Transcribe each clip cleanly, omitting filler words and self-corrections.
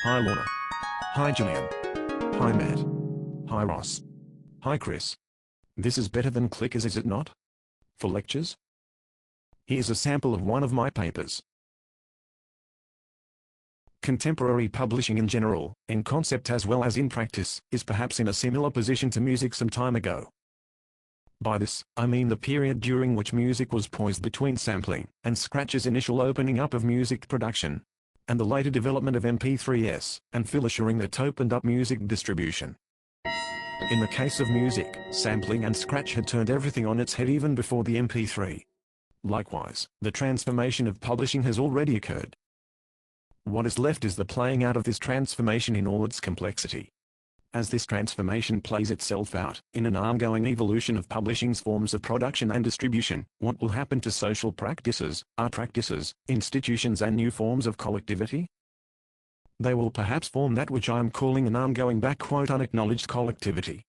Hi Lorna. Hi Julian. Hi Matt. Hi Ross. Hi Chris. This is better than clickers, is it not? For lectures? Here's a sample of one of my papers. Contemporary publishing in general, in concept as well as in practice, is perhaps in a similar position to music some time ago. By this, I mean the period during which music was poised between sampling and Scratch's initial opening up of music production, and the later development of MP3s, and Phil assuring that opened up music distribution. In the case of music, sampling and Scratch had turned everything on its head even before the MP3. Likewise, the transformation of publishing has already occurred. What is left is the playing out of this transformation in all its complexity. As this transformation plays itself out, in an ongoing evolution of publishing's forms of production and distribution, what will happen to social practices, art practices, institutions and new forms of collectivity? They will perhaps form that which I am calling an ongoing "unacknowledged collectivity."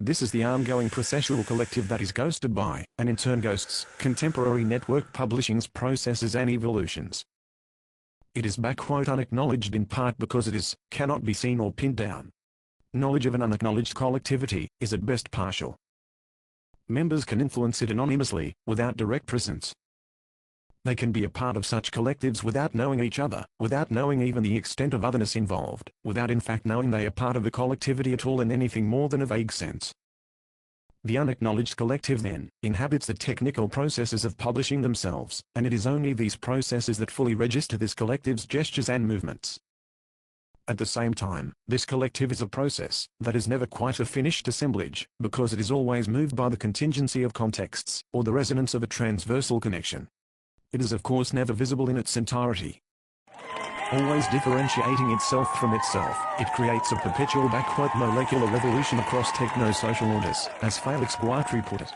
This is the ongoing processual collective that is ghosted by, and in turn ghosts, contemporary network publishing's processes and evolutions. It is "unacknowledged" in part because it cannot be seen or pinned down. Knowledge of an unacknowledged collectivity is at best partial. Members can influence it anonymously, without direct presence. They can be a part of such collectives without knowing each other, without knowing even the extent of otherness involved, without in fact knowing they are part of the collectivity at all in anything more than a vague sense. The unacknowledged collective then inhabits the technical processes of publishing themselves, and it is only these processes that fully register this collective's gestures and movements. At the same time, this collective is a process that is never quite a finished assemblage, because it is always moved by the contingency of contexts, or the resonance of a transversal connection. It is of course never visible in its entirety. Always differentiating itself from itself, it creates a perpetual "molecular revolution across techno-social orders," as Felix Guattari put it.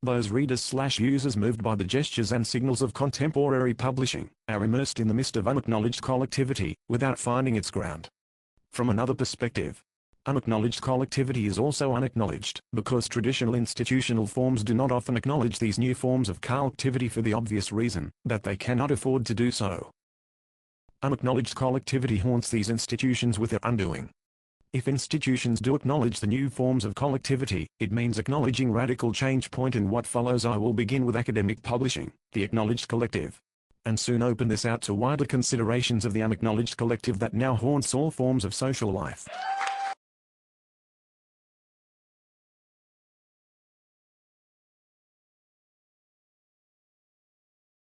Those readers/users moved by the gestures and signals of contemporary publishing are immersed in the mist of unacknowledged collectivity, without finding its ground. From another perspective, unacknowledged collectivity is also unacknowledged, because traditional institutional forms do not often acknowledge these new forms of collectivity for the obvious reason that they cannot afford to do so. Unacknowledged collectivity haunts these institutions with their undoing. If institutions do acknowledge the new forms of collectivity, it means acknowledging radical change. In what follows I will begin with academic publishing, the acknowledged collective, and soon open this out to wider considerations of the unacknowledged collective that now haunts all forms of social life.